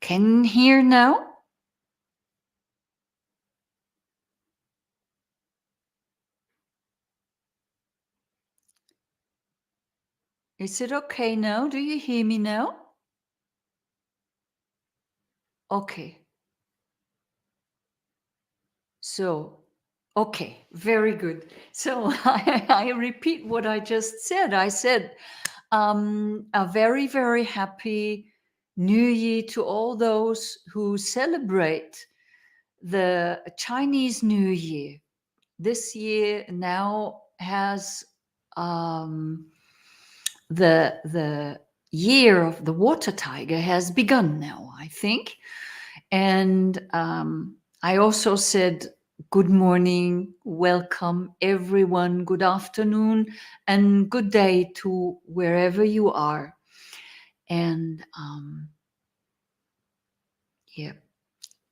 Can you hear now? Is it okay now? Do you hear me now? Okay. So, okay, very good. So I repeat what I just said. I said, a very, very happy New Year to all those who celebrate the Chinese New Year. This year now has the year of the water tiger has begun now, I think. And I also said good morning, welcome everyone, good afternoon, and good day to wherever you are. And yeah,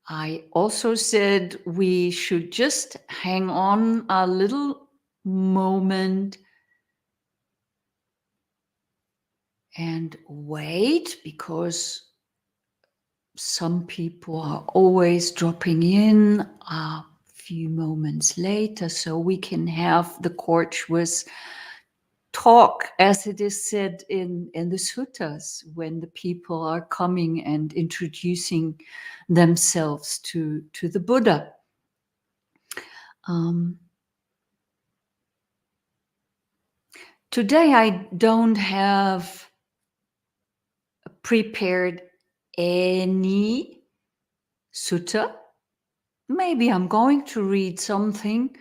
I also said we should just hang on a little moment and wait, because some people are always dropping in a few moments later, so we can have the courteous talk, as it is said in the suttas, when the people are coming and introducing themselves to the Buddha. Today I don't have prepared any sutta. Maybe I'm going to read something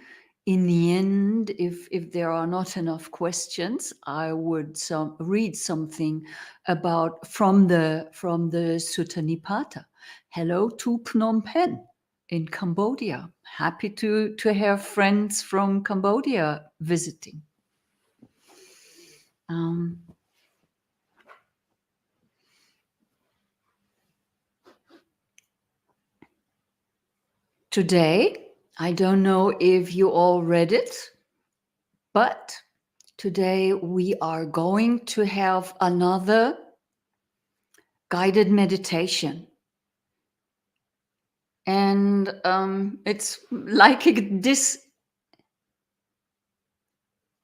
in the end. If there are not enough questions, I would read something about from the Sutta Nipata. Hello to Phnom Penh in Cambodia. Happy to have friends from Cambodia visiting. Today, I don't know if you all read it, but today we are going to have another guided meditation. And it's like this.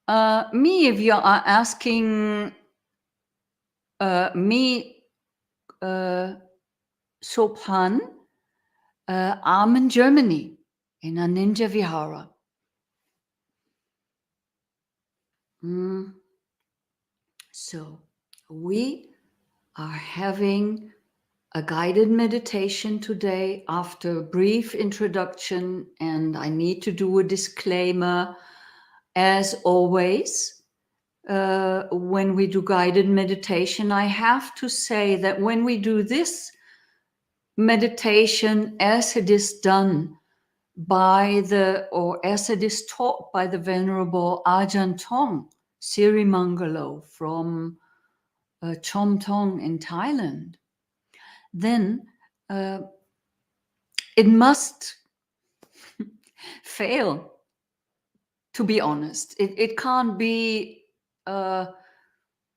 Me, if you are asking me, Sophan, I'm in Germany in a ninja vihara. So we are having a guided meditation today after a brief introduction, and I need to do a disclaimer. As always, when we do guided meditation, I have to say that when we do this meditation as it is done as it is taught by the Venerable Ajahn Tong, Sirimangalo from Chom Tong in Thailand, then it must fail, to be honest. It can't be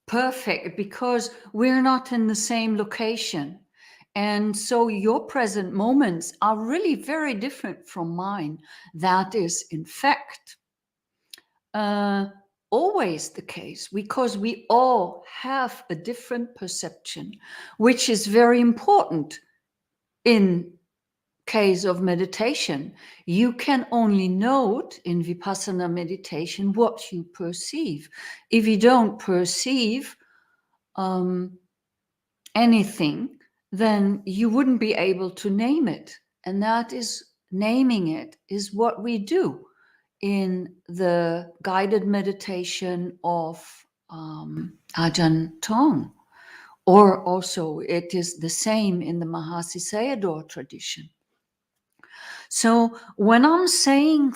perfect because we're not in the same location. And so your present moments are really very different from mine. That is, in fact, always the case, because we all have a different perception, which is very important in case of meditation. You can only note in Vipassana meditation what you perceive. If you don't perceive anything, then you wouldn't be able to name it. And that is, naming it is what we do in the guided meditation of Ajahn Tong. Or also it is the same in the Mahasi Sayadaw tradition. So when I'm saying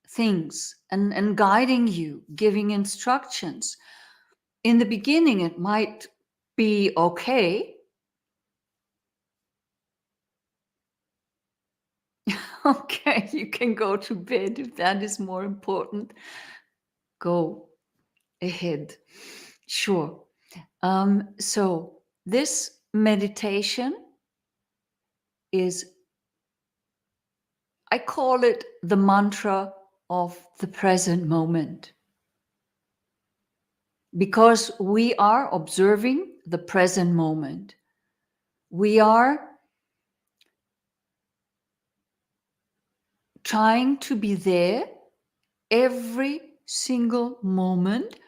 things and guiding you, giving instructions, in the beginning it might be okay. Okay, you can go to bed if that is more important. Go ahead. Sure. So this meditation is, I call it the mantra of the present moment. Because we are observing the present moment. We are trying to be there every single moment,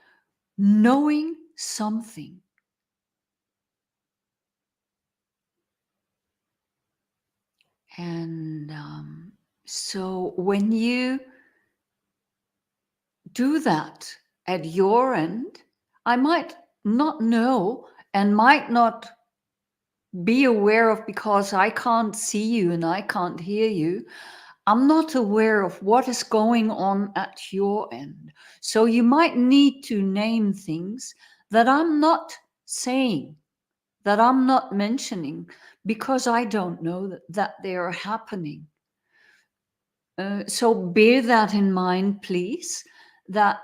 knowing something. And so when you do that at your end, I might not know and might not be aware of, because I can't see you and I can't hear you. I'm not aware of what is going on at your end. So you might need to name things that I'm not saying, that I'm not mentioning, because I don't know that they are happening. So bear that in mind, please, that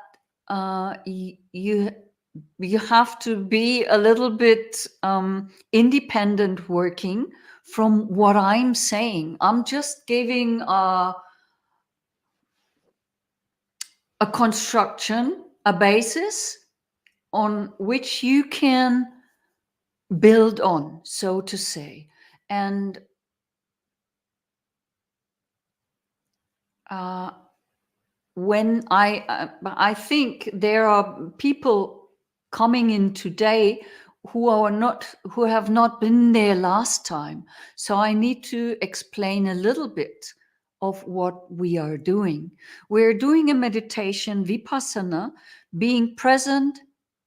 you have to be a little bit independent working from what I'm saying. I'm just giving a construction, a basis on which you can build on, so to say. And when I think there are people coming in today who have not been there last time. So I need to explain a little bit of what we are doing. We're doing a meditation, Vipassana, being present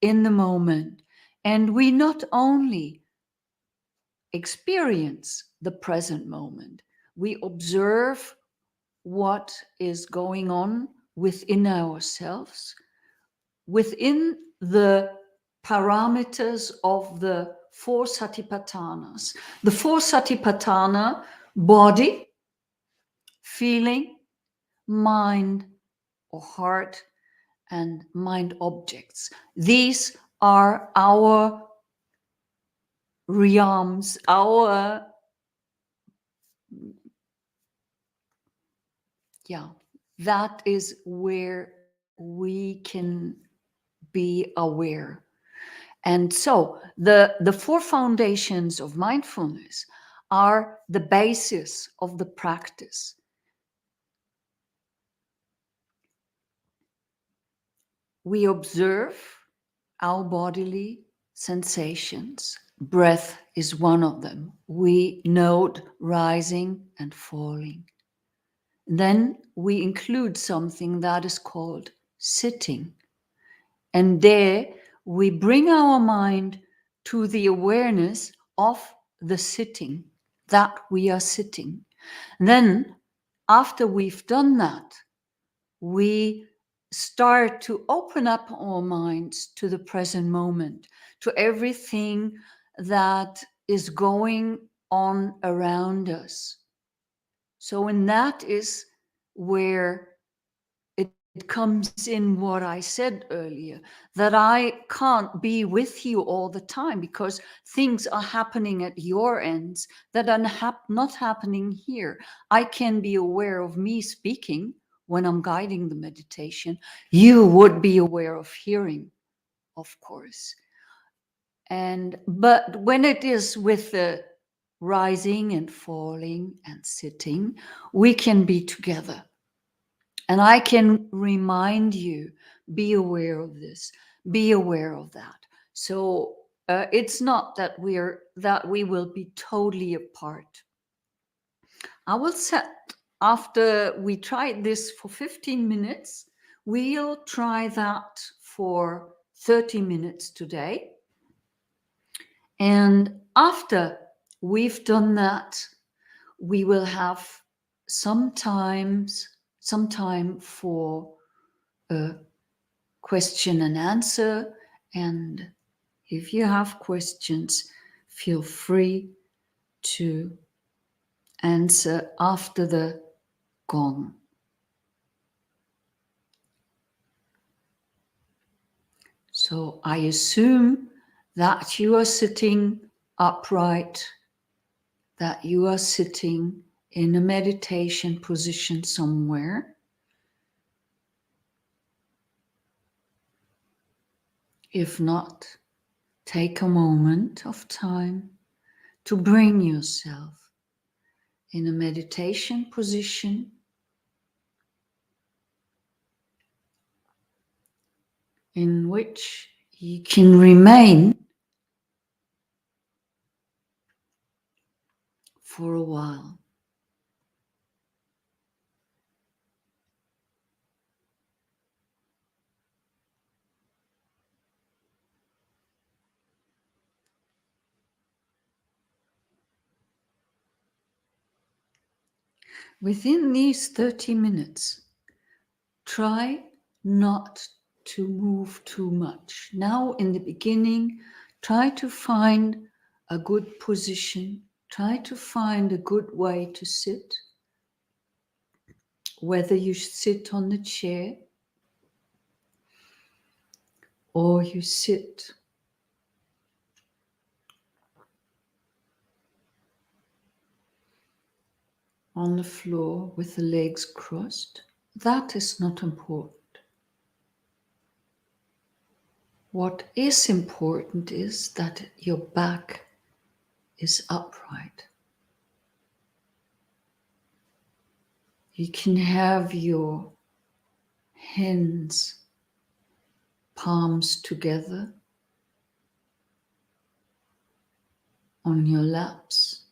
in the moment. And we not only experience the present moment, we observe what is going on within ourselves, within the parameters of the four satipatthanas. The four satipatthana: body, feeling, mind or heart, and mind objects. These are our realms, that is where we can be aware. And so the four foundations of mindfulness are the basis of the practice. We observe our bodily sensations. Breath is one of them. We note rising and falling. Then we include something that is called sitting. And there we bring our mind to the awareness of the sitting, that we are sitting. Then, after we've done that, we start to open up our minds to the present moment, to everything that is going on around us. So, and that is where it comes in what I said earlier, that I can't be with you all the time because things are happening at your ends that are not happening here. I can be aware of me speaking when I'm guiding the meditation. You would be aware of hearing, of course. But when it is with the rising and falling and sitting, we can be together. And I can remind you, be aware of this, be aware of that. So it's not that we will be totally apart. I will set, after we tried this for 15 minutes, we'll try that for 30 minutes today. And after we've done that, we will have some time for a question and answer. And if you have questions, feel free to answer after the gong. So I assume that you are sitting upright that you are sitting in a meditation position somewhere. If not, take a moment of time to bring yourself in a meditation position in which you can remain for a while. Within these 30 minutes, try not to move too much. Now, in the beginning, try to find a good position. Try to find a good way to sit. Whether you sit on the chair or you sit on the floor with the legs crossed, that is not important. What is important is that your back is upright. You can have your hands, palms together on your laps.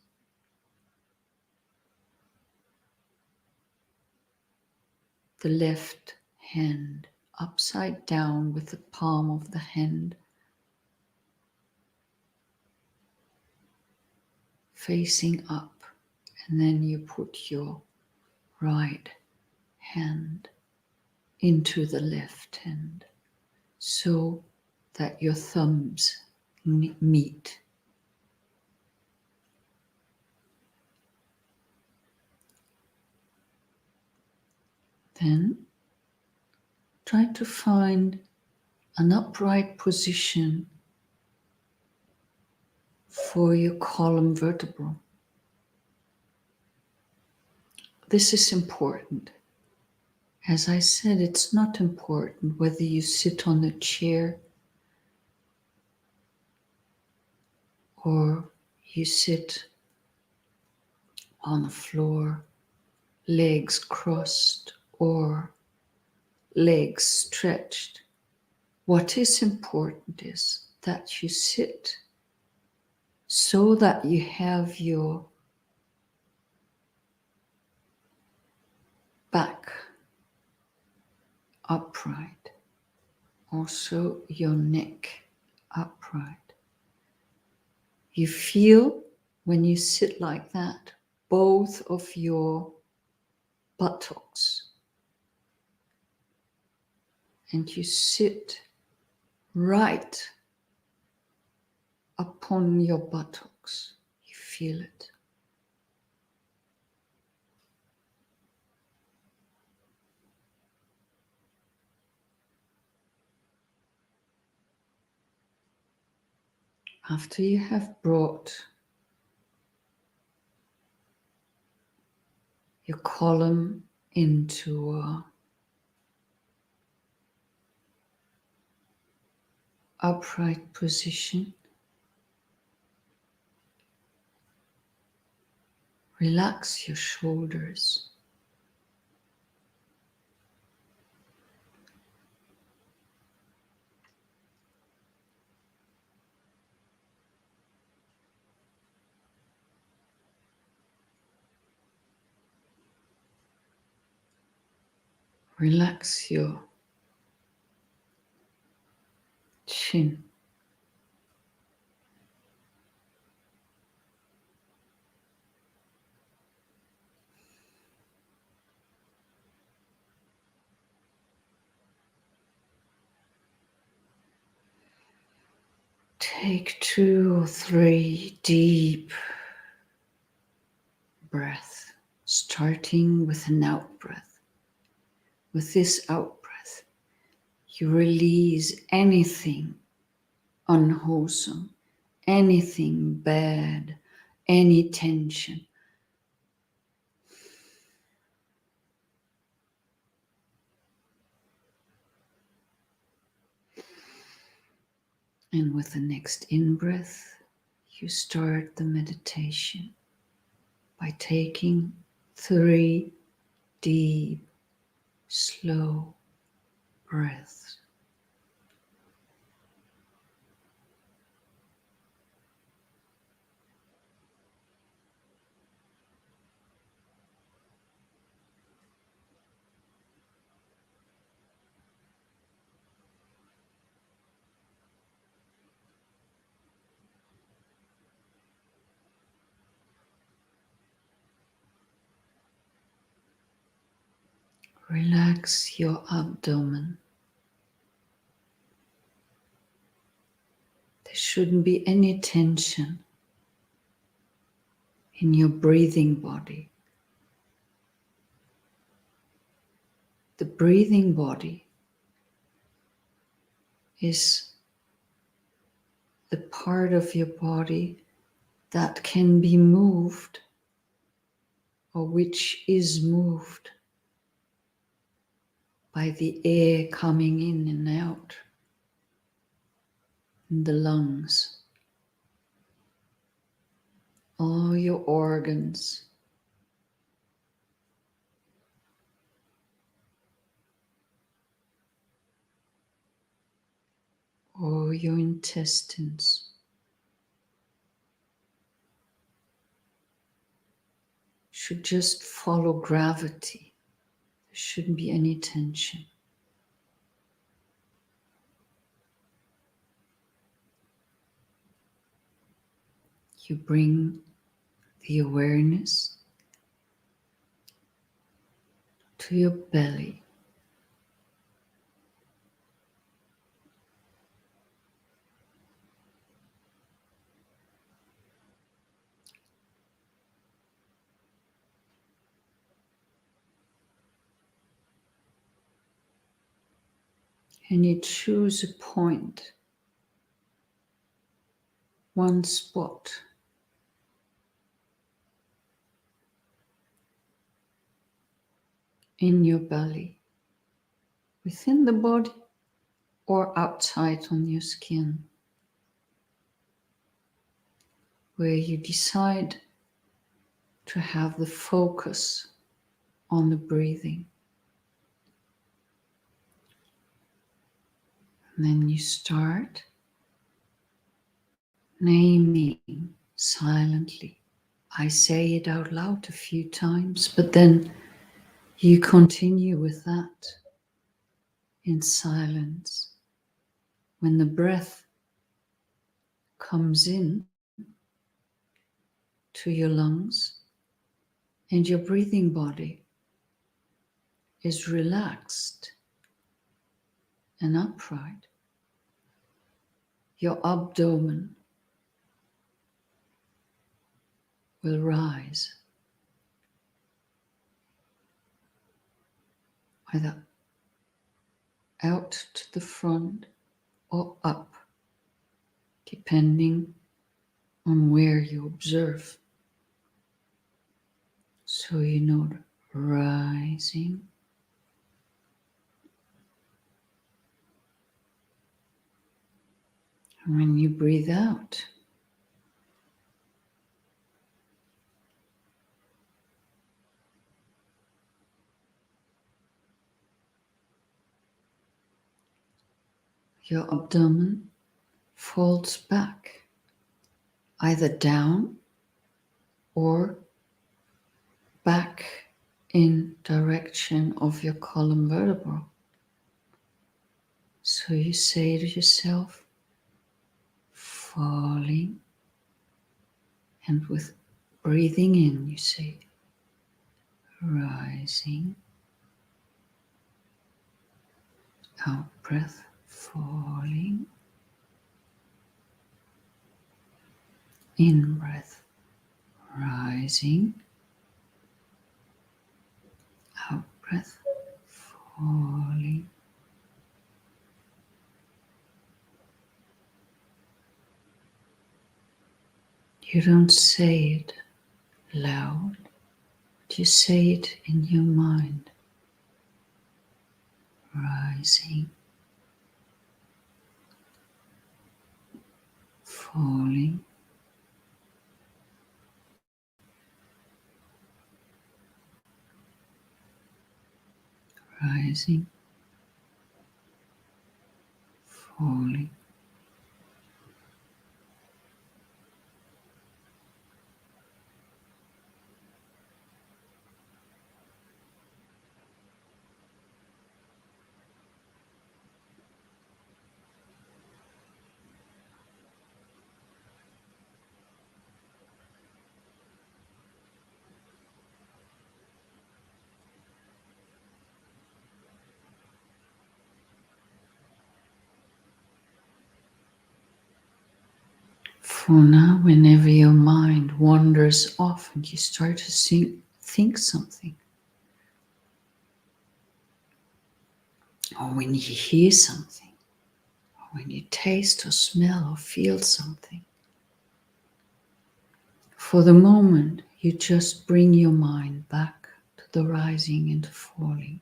The left hand upside down with the palm of the hand facing up, and then you put your right hand into the left hand so that your thumbs meet. Then try to find an upright position for your column vertebra. This is important. As I said, it's not important whether you sit on a chair or you sit on the floor, legs crossed or legs stretched. What is important is that you sit so that you have your back upright, also your neck upright. You feel when you sit like that, both of your buttocks, and you sit right upon your buttocks. You feel it. After you have brought your column into a upright position, relax your shoulders. Relax your chin. Take 2 or 3 deep breaths, starting with an out breath. With this out breath, you release anything unwholesome, anything bad, any tension. And with the next in-breath, you start the meditation by taking 3 deep, slow breaths. Relax your abdomen. There shouldn't be any tension in your breathing body. The breathing body is the part of your body that can be moved or which is moved by the air coming in and out in the lungs. All your organs, all your intestines should just follow gravity. There shouldn't be any tension. You bring the awareness to your belly. And you choose a point, one spot in your belly, within the body or outside on your skin, where you decide to have the focus on the breathing. And then you start naming silently. I say it out loud a few times, but then you continue with that in silence. When the breath comes in to your lungs and your breathing body is relaxed and upright, your abdomen will rise, either out to the front or up, depending on where you observe. So you know, rising, and when you breathe out, your abdomen folds back, either down or back in direction of your column vertebra. So you say to yourself, falling, and with breathing in, you say, rising, out breath, falling, in breath, rising, out breath, falling. You don't say it loud, but you say it in your mind. Rising, falling, rising, falling. For now, whenever your mind wanders off and you start to think something, or when you hear something, or when you taste or smell or feel something, for the moment, you just bring your mind back to the rising and the falling.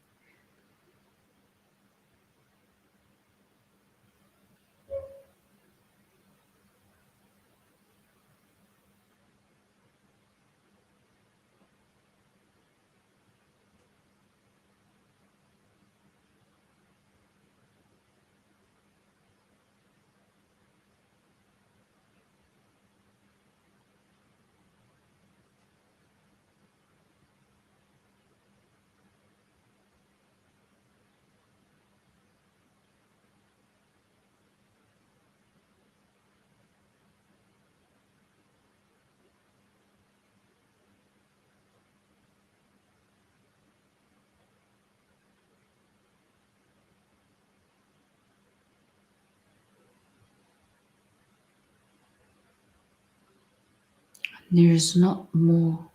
There is not more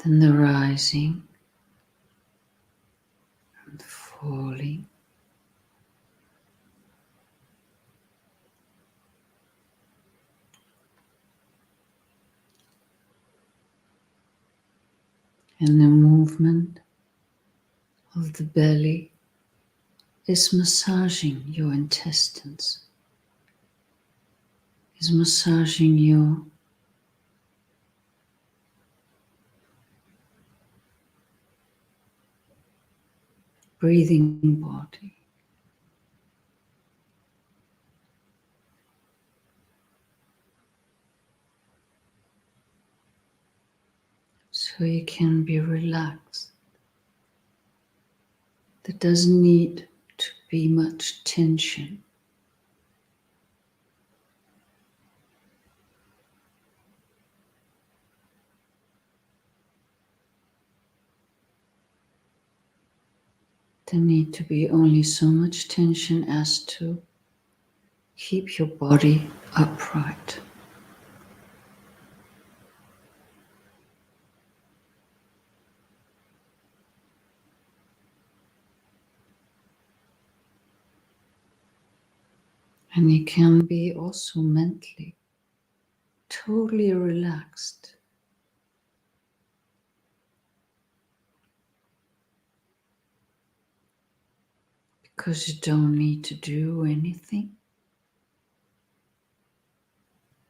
than the rising and the falling, and the movement of the belly is massaging your intestines, is massaging your breathing body. So you can be relaxed. There doesn't need to be much tension. There need to be only so much tension as to keep your body upright. And you can be also mentally totally relaxed. Because you don't need to do anything.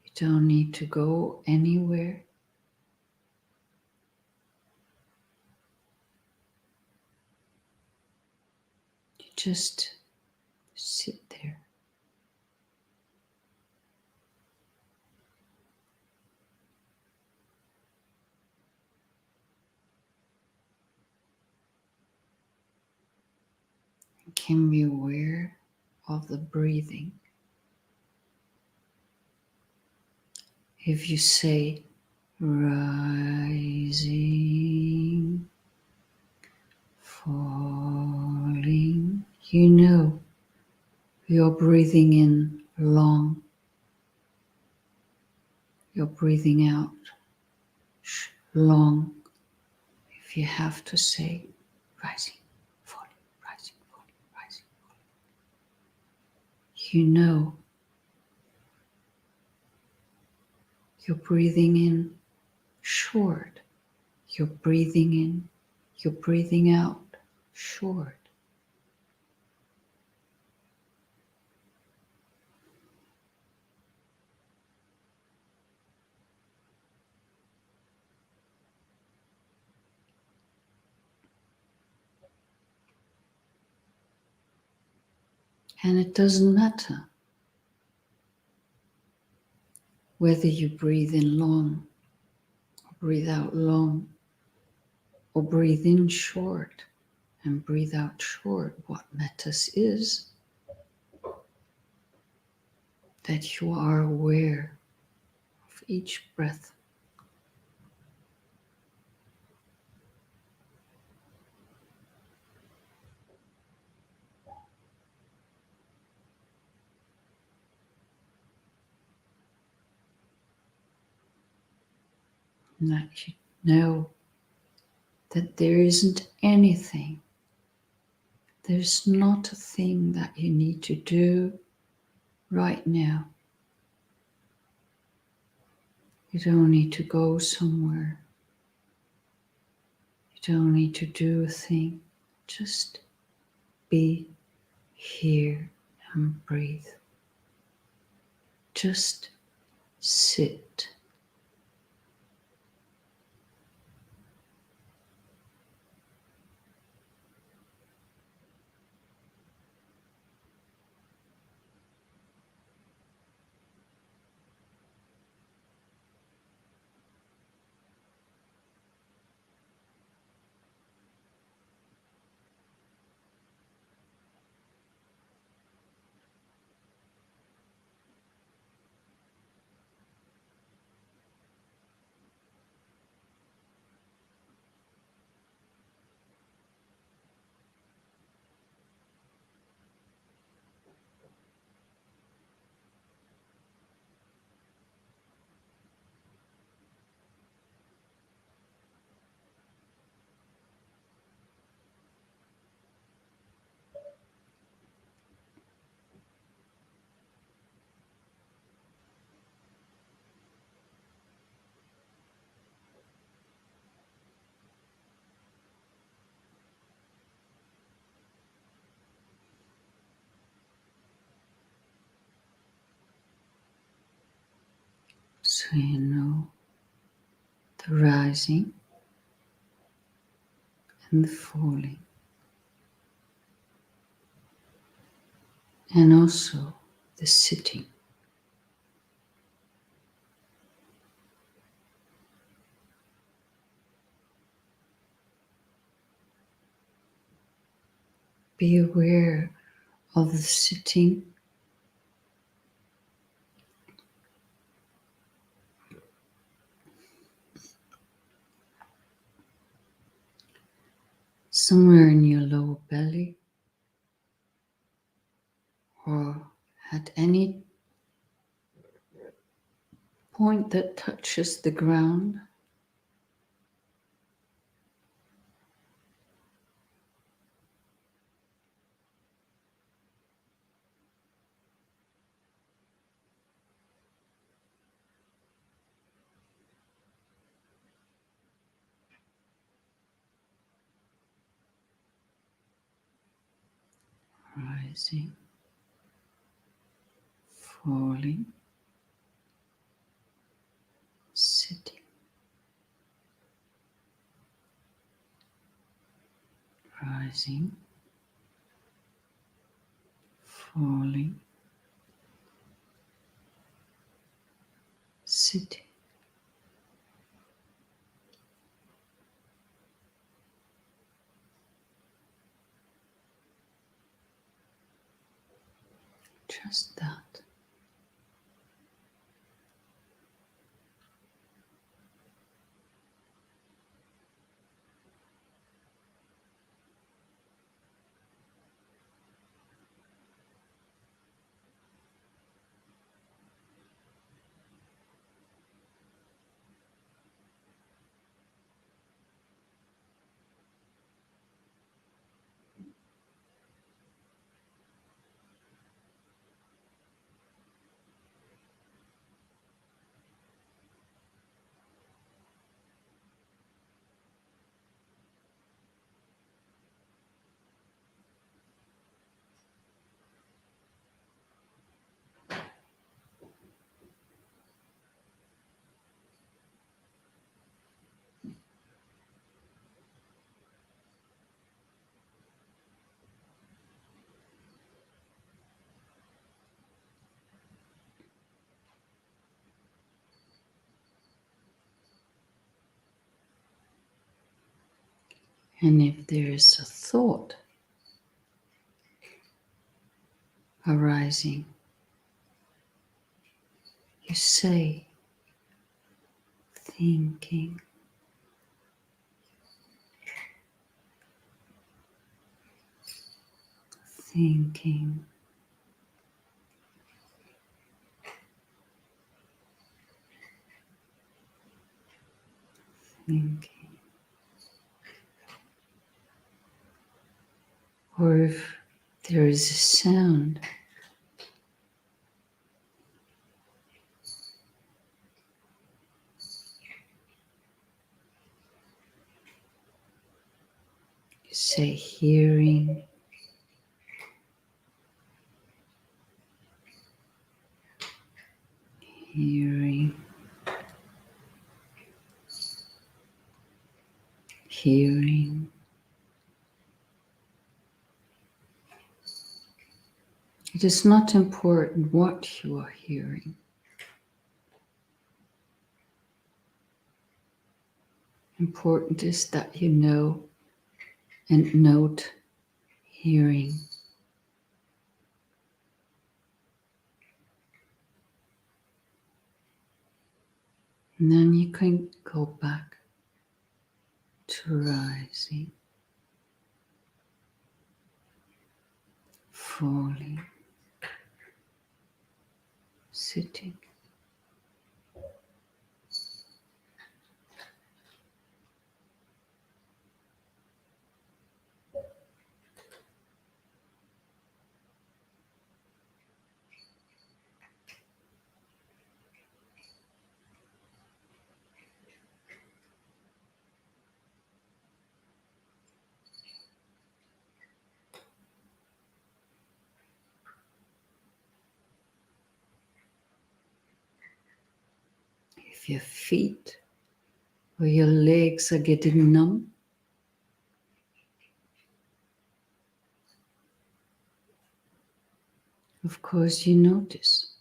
You don't need to go anywhere. You just sit there. And can be aware of the breathing. If you say rising, falling, you know you're breathing in long, you're breathing out long. If you have to say rising, falling, rising, falling, rising, falling, you know You're breathing in short. You're breathing in. You're breathing out short. And it doesn't matter whether you breathe in long, or breathe out long, or breathe in short and breathe out short. What matters is that you are aware of each breath. And that you know that there isn't anything, there's not a thing that you need to do right now. You don't need to go somewhere. You don't need to do a thing. Just be here and breathe. Just sit. So you know the rising and the falling, and also the sitting. Be aware of the sitting, somewhere in your lower belly, or at any point that touches the ground. Rising, falling, sitting, rising, falling, sitting. Just that. And if there is a thought arising, you say, thinking. Thinking. Thinking. Or if there is a sound, you say hearing. Hearing. Hearing. It is not important what you are hearing. Important is that you know and note hearing. And then you can go back to rising, falling, sitting. If your feet or your legs are getting numb, of course you notice.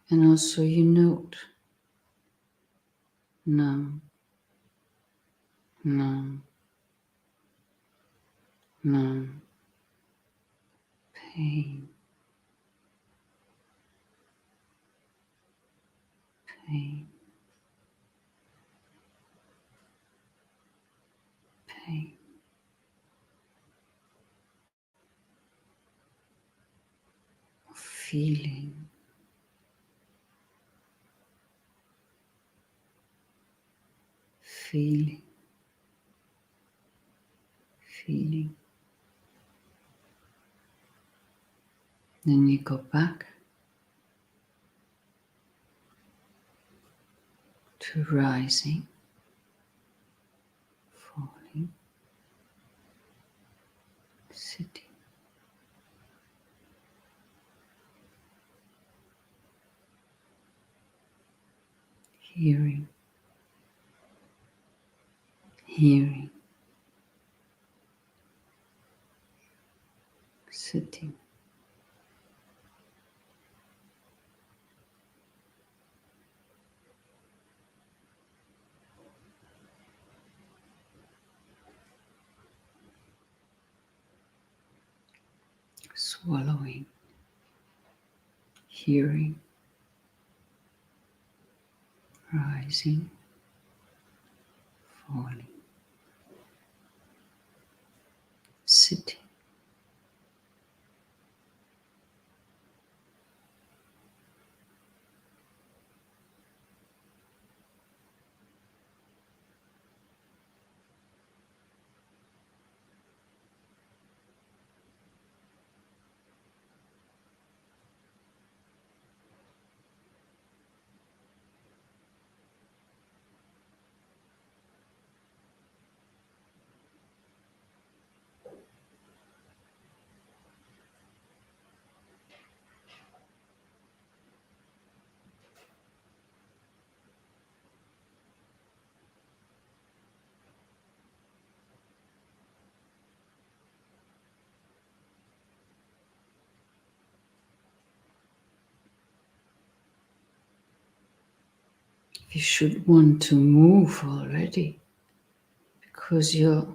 And also you note numb, numb, numb, pain, pain, pain. Feeling, feeling, feeling. Then you go back to rising, falling, sitting. Hearing, hearing, sitting. Swallowing, hearing, rising, falling, sitting. If you should want to move already, because your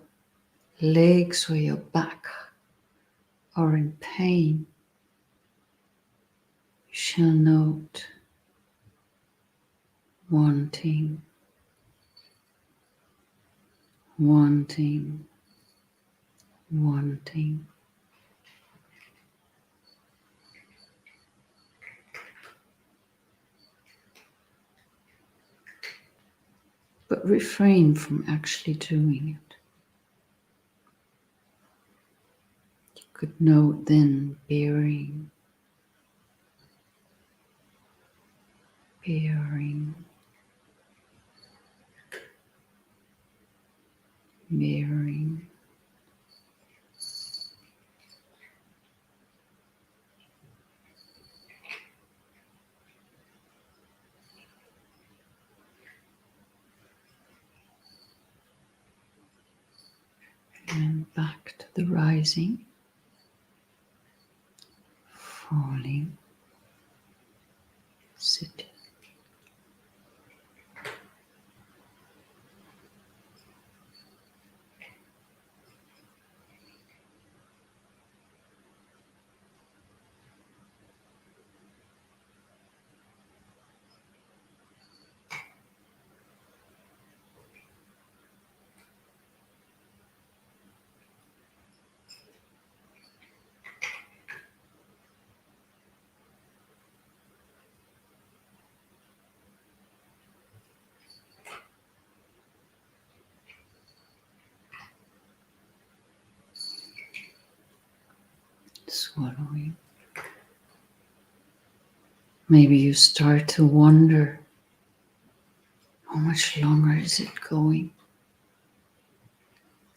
legs or your back are in pain, you shall note wanting, wanting, wanting. But refrain from actually doing it. You could note then bearing, bearing, bearing. And back to the rising, falling, sitting. Swallowing. Maybe you start to wonder, how much longer is it going?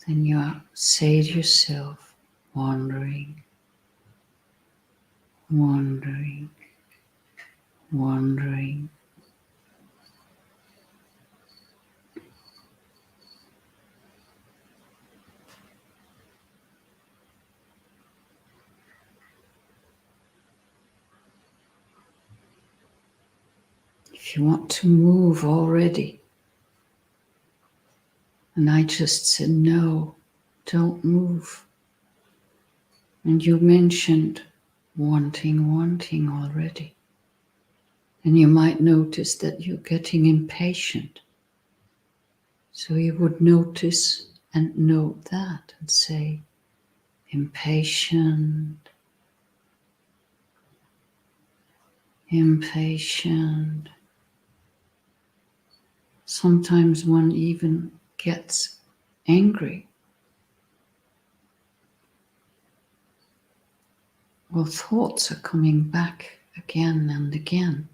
Then you say to yourself, wandering, wandering, wandering. If you want to move already, and I just said, no, don't move. And you mentioned wanting, wanting already. And you might notice that you're getting impatient. So you would notice and note that and say, impatient, impatient. Sometimes one even gets angry. Well, thoughts are coming back again and again.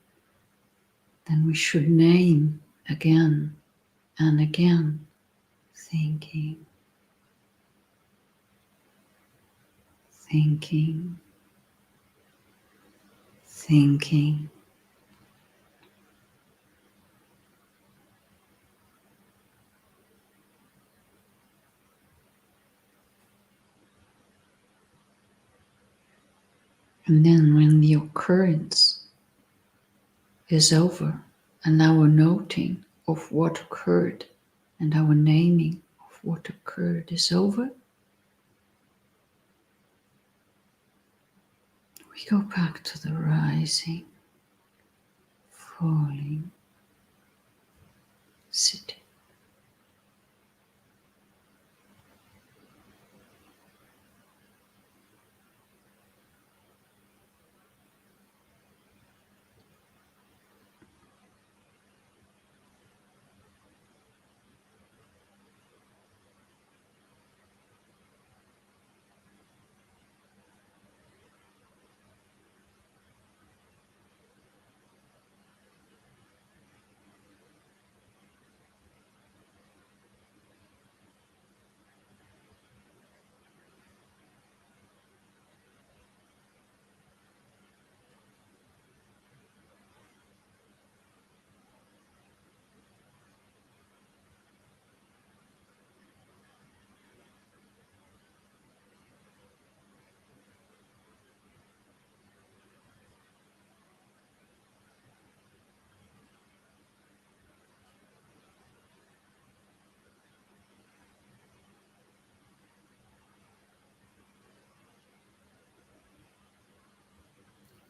Then we should name again and again, thinking, thinking, thinking. And then when the occurrence is over and our noting of what occurred and our naming of what occurred is over, we go back to the rising, falling, sitting.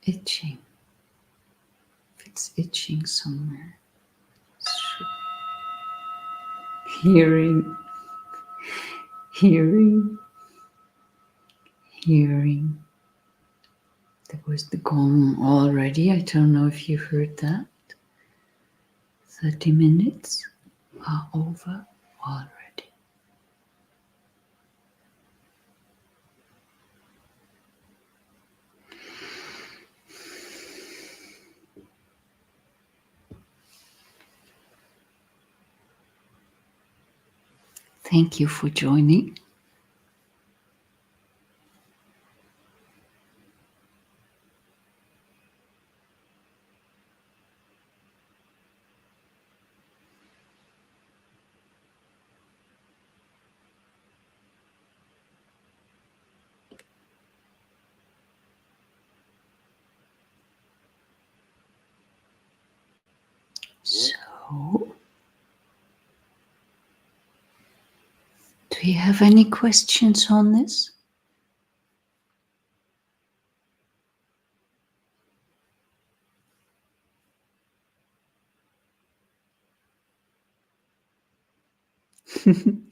itching. If it's itching somewhere. Hearing, hearing, hearing. There was the gong already. I don't know if you heard that. 30 minutes are over already. Thank you for joining. So, do you have any questions on this?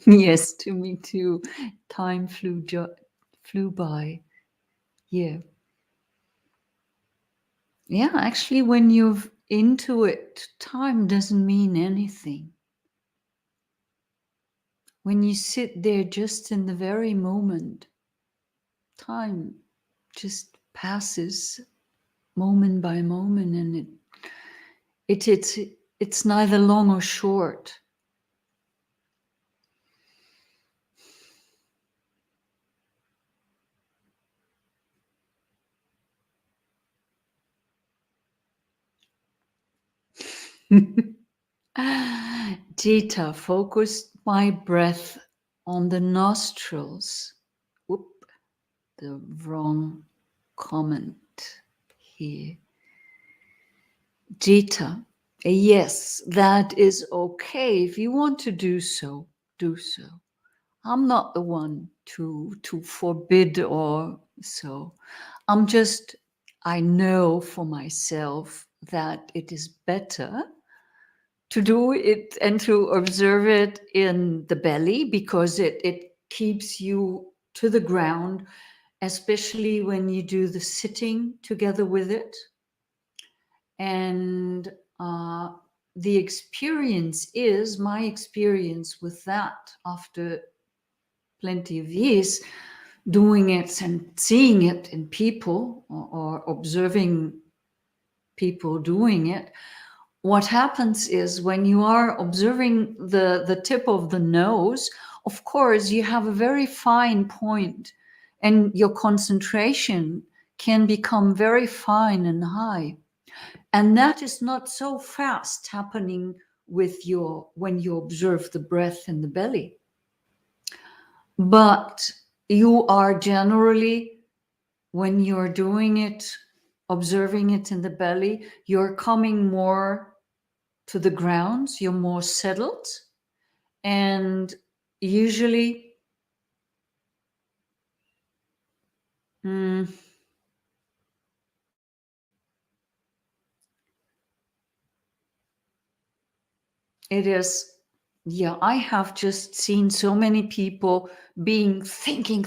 Yes, to me too. Time flew by. Yeah. Yeah, actually, when you're into it, time doesn't mean anything. When you sit there just in the very moment, time just passes moment by moment, and it's neither long or short. Jita, focused my breath on the nostrils. Whoop, the wrong comment here. Jita, yes, that is okay. If you want to do so, do so. I'm not the one to forbid or so. I know for myself that it is better to do it and to observe it in the belly, because it keeps you to the ground, especially when you do the sitting together with it. And the experience is my experience with that after plenty of years doing it and seeing it in people, or observing people doing it. What happens is, when you are observing the tip of the nose, of course, you have a very fine point, and your concentration can become very fine and high. And that is not so fast happening when you observe the breath in the belly. But you are generally, when you're doing it, observing it in the belly, you're coming more to the ground, you're more settled. And usually, mm, it is, yeah, I have just seen so many people being thinking,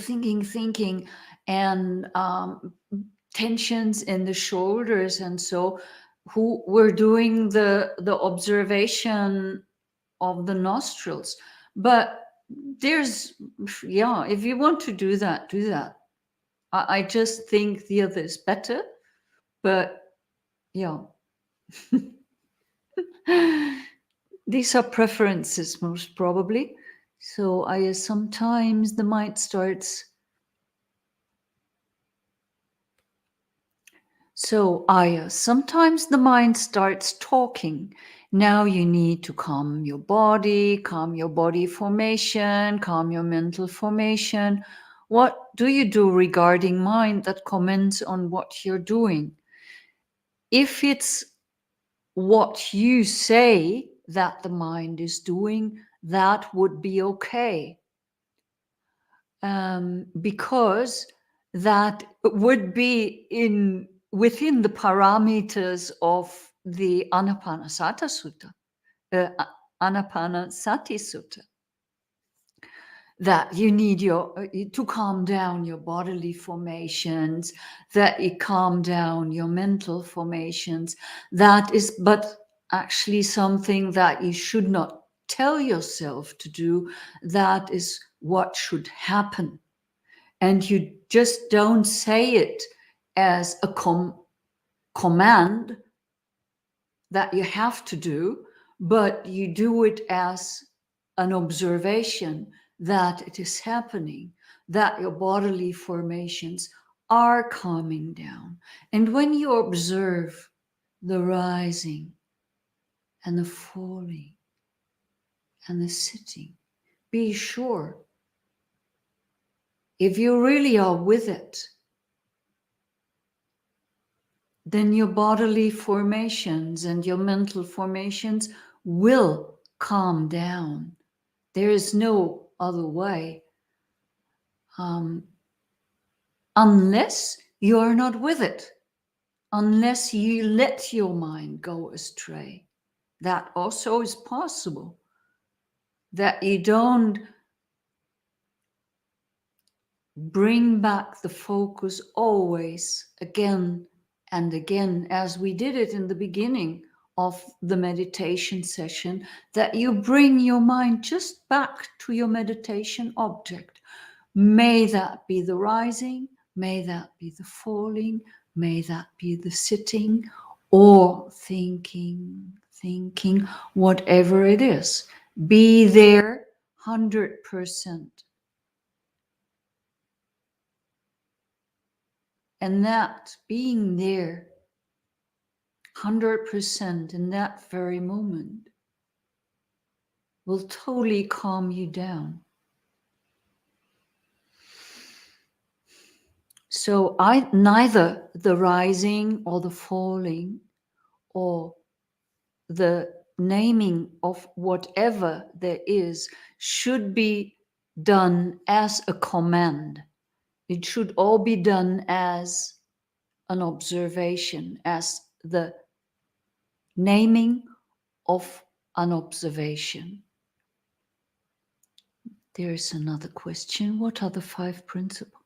and tensions in the shoulders, and so who were doing the observation of the nostrils. But there's, yeah, if you want to do that, do that. I just think the other is better, but yeah. These are preferences, most probably. So I sometimes the mind starts. So Ayya, sometimes the mind starts talking. Now you need to calm your body formation, calm your mental formation. What do you do regarding mind that comments on what you're doing? If it's what you say that the mind is doing, that would be okay. Because that would be in within the parameters of the Anapanasati Sutta, Anapanasati Sutta, that you need to calm down your bodily formations, that you calm down your mental formations. That is but actually something that you should not tell yourself to do. That is what should happen. And you just don't say it as a command that you have to do, but you do it as an observation that it is happening, that your bodily formations are calming down. And when you observe the rising and the falling and the sitting, be sure, if you really are with it, then your bodily formations and your mental formations will calm down. There is no other way. Unless you are not with it, unless you let your mind go astray. That also is possible. That you don't bring back the focus always again and again, as we did it in the beginning of the meditation session, that you bring your mind just back to your meditation object. May that be the rising, may that be the falling, may that be the sitting or thinking, whatever it is. Be there 100%. And that being there 100% in that very moment will totally calm you down. So neither the rising or the falling or the naming of whatever there is should be done as a command. It should all be done as an observation, as the naming of an observation. There is another question. What are the 5 principles?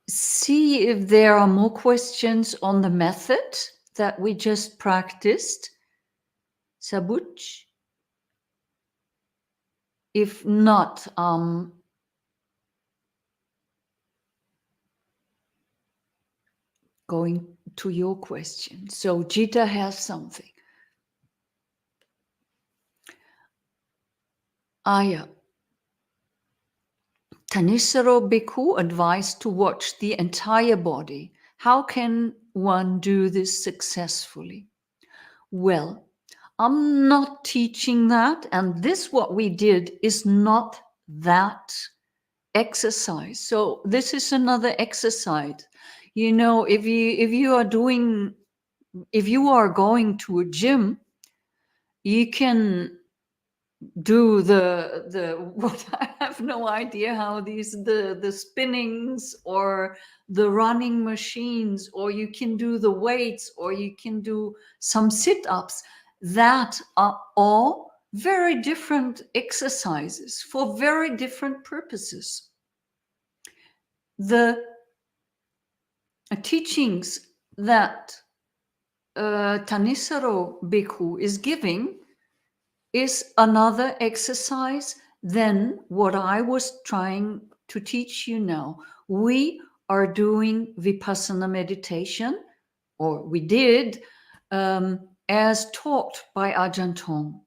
See if there are more questions on the method that we just practiced. Sabuch? If not, going to your question. So Jita has something. Ayya. Tanisaro Bhikkhu advised to watch the entire body. How can one do this successfully? Well, I'm not teaching that, and this what we did is not that exercise. So this is another exercise. You know, if you are going to a gym, you can do the what I have no idea how the spinnings or the running machines, or you can do the weights, or you can do some sit-ups. That are all very different exercises for very different purposes. The teachings that Tanisaro Bhikkhu is giving is another exercise than what I was trying to teach you now. We are doing Vipassana meditation, or we did, as taught by Ajahn Tong.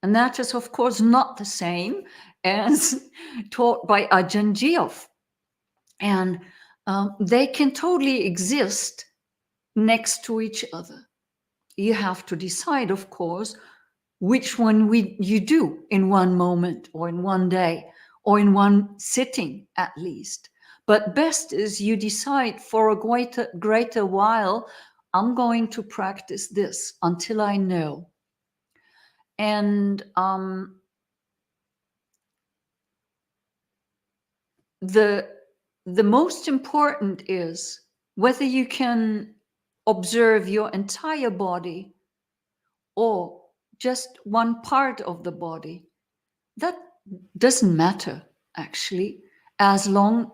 And that is, of course, not the same as taught by Ajahn Geoff. And they can totally exist next to each other. You have to decide, of course, which one you do in one moment or in one day or in one sitting at least. But best is you decide for a greater while, I'm going to practice this until I know. And the the most important is whether you can observe your entire body or just one part of the body. That doesn't matter, actually, as long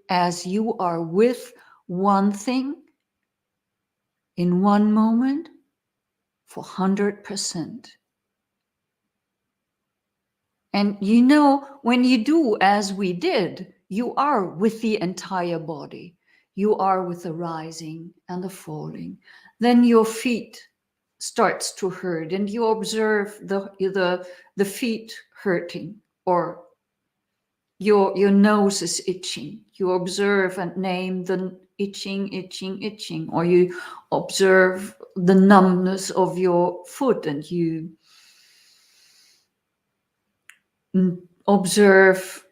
as you are with one thing in one moment for 100%. And you know, when you do as we did, you are with the entire body. You are with the rising and the falling. Then your feet starts to hurt, and you observe the feet hurting, or your nose is itching. You observe and name the itching, itching, itching, or you observe the numbness of your foot, and you observe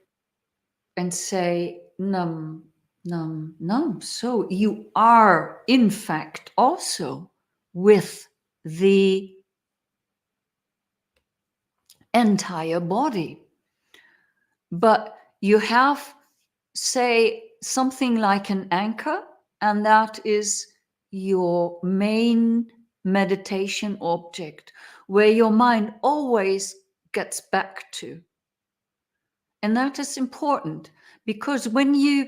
and say numb, numb, numb. So you are, in fact, also with the entire body. But you have, say, something like an anchor, and that is your main meditation object, where your mind always gets back to. And that is important, because when you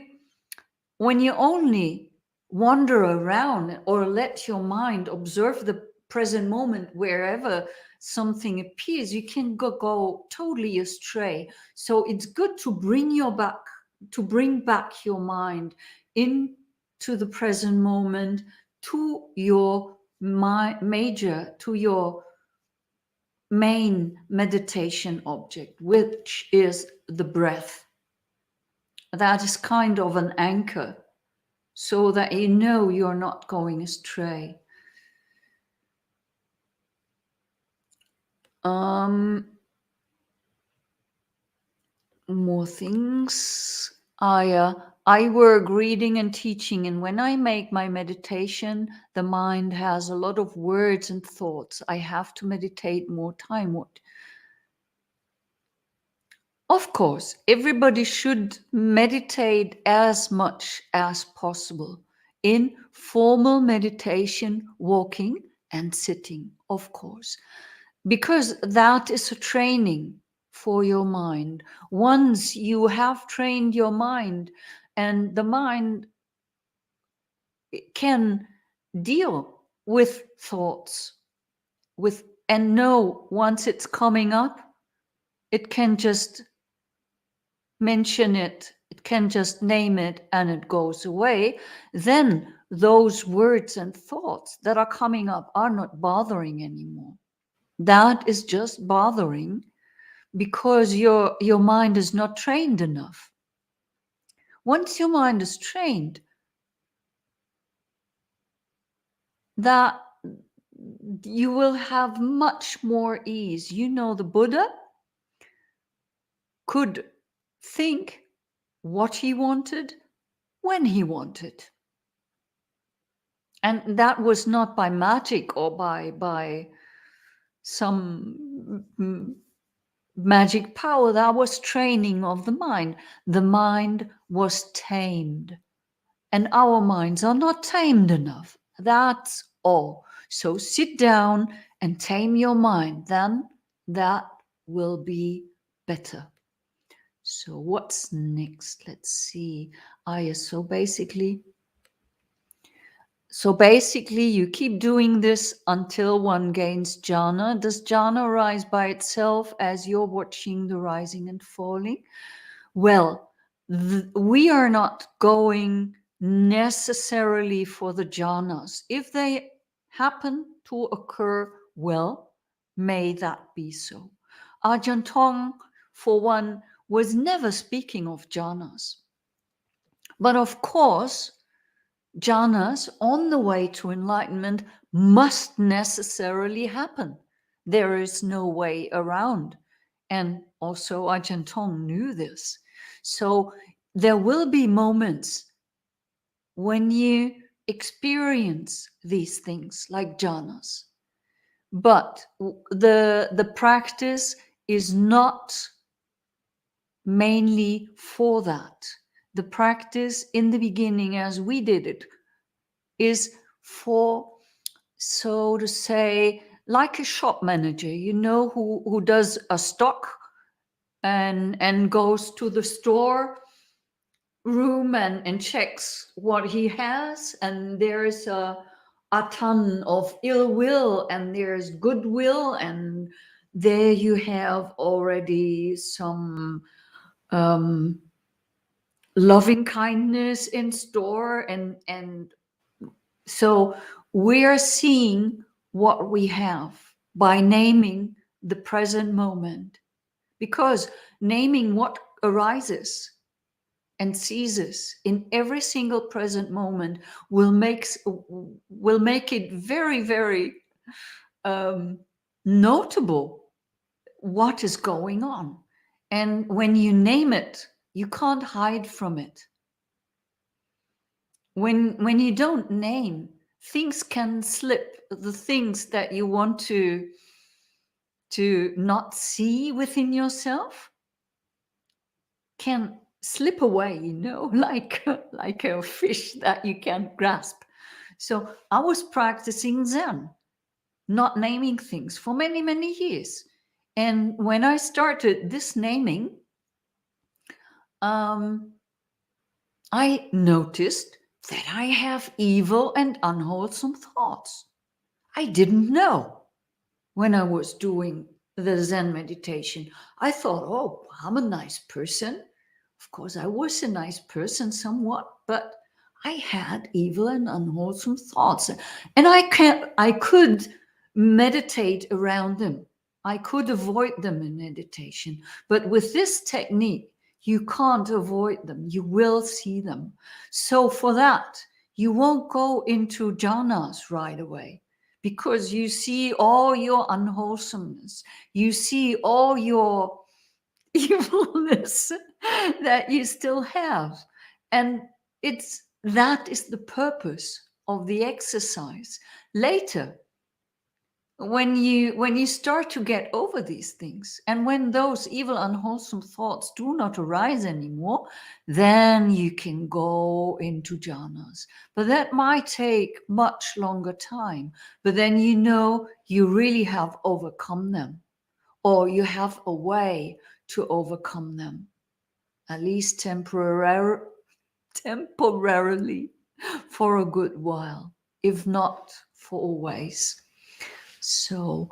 only wander around or let your mind observe the present moment wherever something appears, you can go totally astray. So it's good to bring back your mind into the present moment, to your to your main meditation object, which is the breath. That is kind of an anchor, so that you know you're not going astray. More things. I work reading and teaching, and when I make my meditation, the mind has a lot of words and thoughts. I have to meditate more time. Of course, everybody should meditate as much as possible in formal meditation, walking and sitting, of course, because that is a training for your mind. Once you have trained your mind, and the mind can deal with thoughts, and know once it's coming up, it can just mention it, it can just name it, and it goes away. Then those words and thoughts that are coming up are not bothering anymore. That is just bothering because your mind is not trained enough. Once your mind is trained, that you will have much more ease. You know, the Buddha could think what he wanted when he wanted. And that was not by magic or by some magic power. That was training of the mind. The mind was tamed. And our minds are not tamed enough. That's all. So sit down and tame your mind. Then that will be better. So what's next? Let's see. Ayya, so basically you keep doing this until one gains jhana. Does jhana rise by itself as you're watching the rising and falling? Well, we are not going necessarily for the jhanas. If they happen to occur, well, may that be so. Ajahn Tong, for one, was never speaking of jhanas. But of course, jhanas on the way to enlightenment must necessarily happen. There is no way around. And also Ajahn Tong knew this. So there will be moments when you experience these things like jhanas. But the practice is not mainly for that. The practice in the beginning, as we did it, is for, so to say, like a shop manager, who does a stock and goes to the store room and checks what he has, and there's a ton of ill will and there's goodwill, and there you have already some loving kindness in store, and so we're seeing what we have by naming the present moment, because naming what arises and ceases in every single present moment will make it very, very notable what is going on. And when you name it, you can't hide from it. When you don't name, things can slip. The things that you want to not see within yourself can slip away, like a fish that you can't grasp. So I was practicing Zen, not naming things for many, many years. And when I started this naming, I noticed that I have evil and unwholesome thoughts. I didn't know when I was doing the Zen meditation. I thought, oh, I'm a nice person. Of course, I was a nice person somewhat, but I had evil and unwholesome thoughts. And I could meditate around them. I could avoid them in meditation. But with this technique, you can't avoid them. You will see them. So for that, you won't go into jhanas right away, because you see all your unwholesomeness. You see all your evilness that you still have. And that is the purpose of the exercise. Later, when you start to get over these things, and when those evil unwholesome thoughts do not arise anymore, then you can go into jhanas. But that might take much longer time. But then you really have overcome them, or you have a way to overcome them, at least temporarily, for a good while, if not for always. So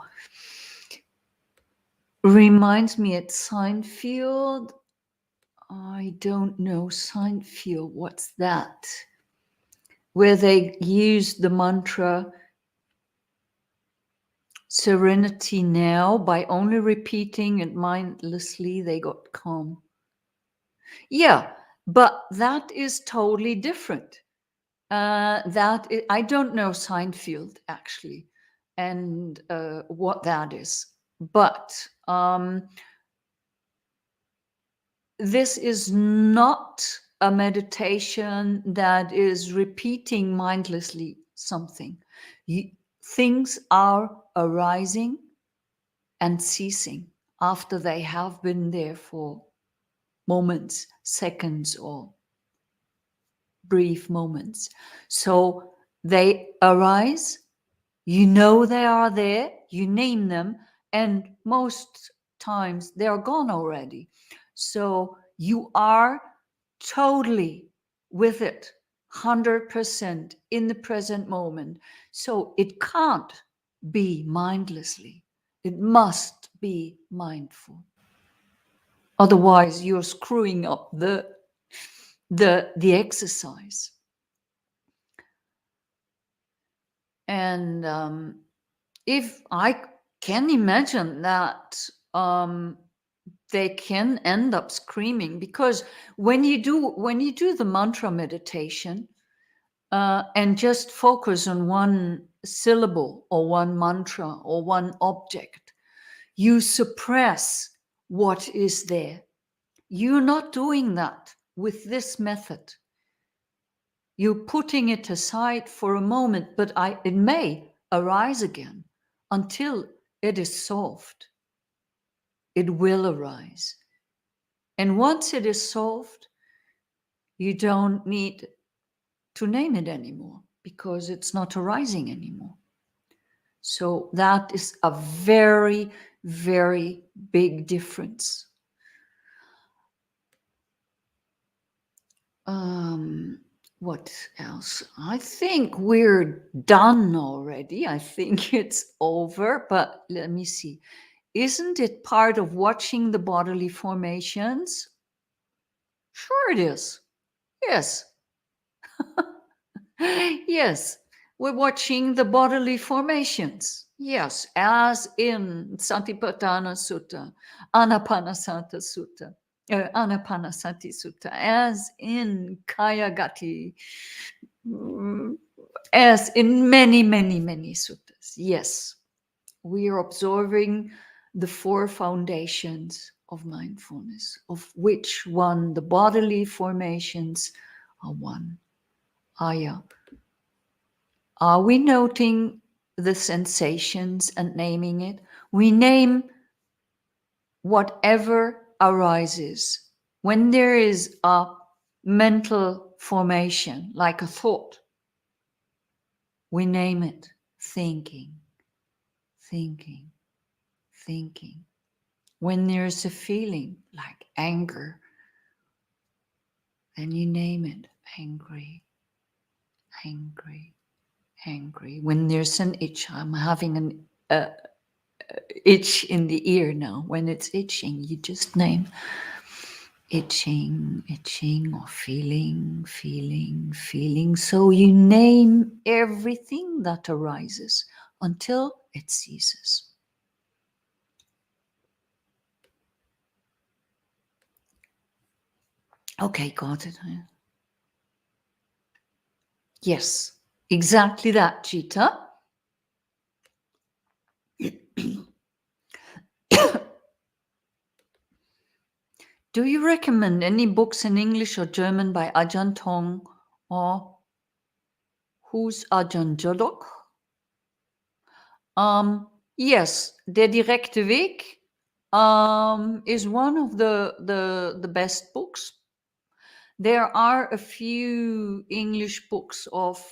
reminds me at Seinfeld. I don't know Seinfeld. What's that? Where they use the mantra serenity now, by only repeating it mindlessly, they got calm. Yeah, but that is totally different. I don't know Seinfeld actually, and what that is. But this is not a meditation that is repeating mindlessly something. Things are arising and ceasing after they have been there for moments, seconds, or brief moments. So they arise, they are there, you name them, and most times they are gone already. So you are totally with it, 100% in the present moment. So it can't be mindlessly, it must be mindful. Otherwise, you're screwing up the exercise. And if I can imagine that they can end up screaming, because when you do the mantra meditation and just focus on one syllable or one mantra or one object, you suppress what is there. You're not doing that with this method. You're putting it aside for a moment, but it may arise again until it is solved. It will arise. And once it is solved, you don't need to name it anymore because it's not arising anymore. So that is a very, very big difference. What else? I think we're done already. I think it's over, but let me see. Isn't it part of watching the bodily formations? Sure, it is. Yes. Yes. We're watching the bodily formations. Yes, as in Satipatthana Sutta, Anapanasati Sutta, Anapanasati Sutta, as in Kaya Gati, mm, as in many, many, many suttas. Yes, we are observing the four foundations of mindfulness, of which one, the bodily formations, are one. Ayya. Are we noting the sensations and naming it? We name whatever arises. When there is a mental formation, like a thought, we name it thinking, thinking, thinking. When there's a feeling like anger, then you name it angry, angry, angry. When there's an itch, I'm having an itch in the ear now. When it's itching, you just name itching, itching, or feeling, feeling, feeling. So you name everything that arises until it ceases. Okay, got it. Yes, exactly that, Cheetah. Do you recommend any books in English or German by Ajahn Tong or who's Ajahn Jodok? Yes, Der direkte Weg is one of the best books. There are a few English books of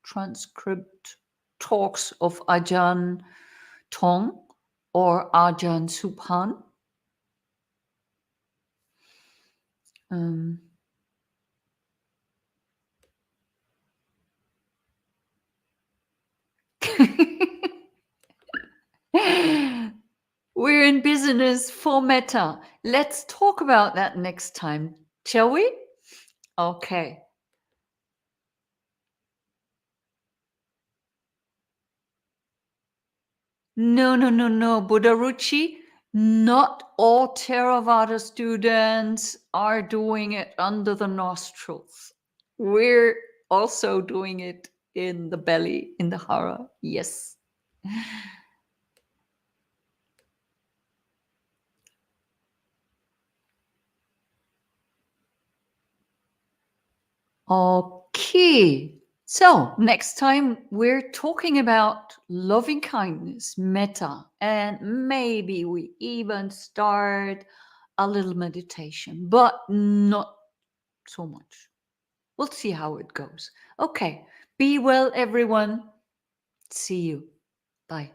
transcript talks of Ajahn Tong or Ajahn Subhan. We're in business for metta. Let's talk about that next time, shall we? Okay. No, no, no, no, Buddharuchi. Not all Theravada students are doing it under the nostrils. We're also doing it in the belly, in the hara. Yes. Okay. So, next time we're talking about loving kindness, metta, and maybe we even start a little meditation, but not so much. We'll see how it goes. Okay. Be well, everyone. See you. Bye.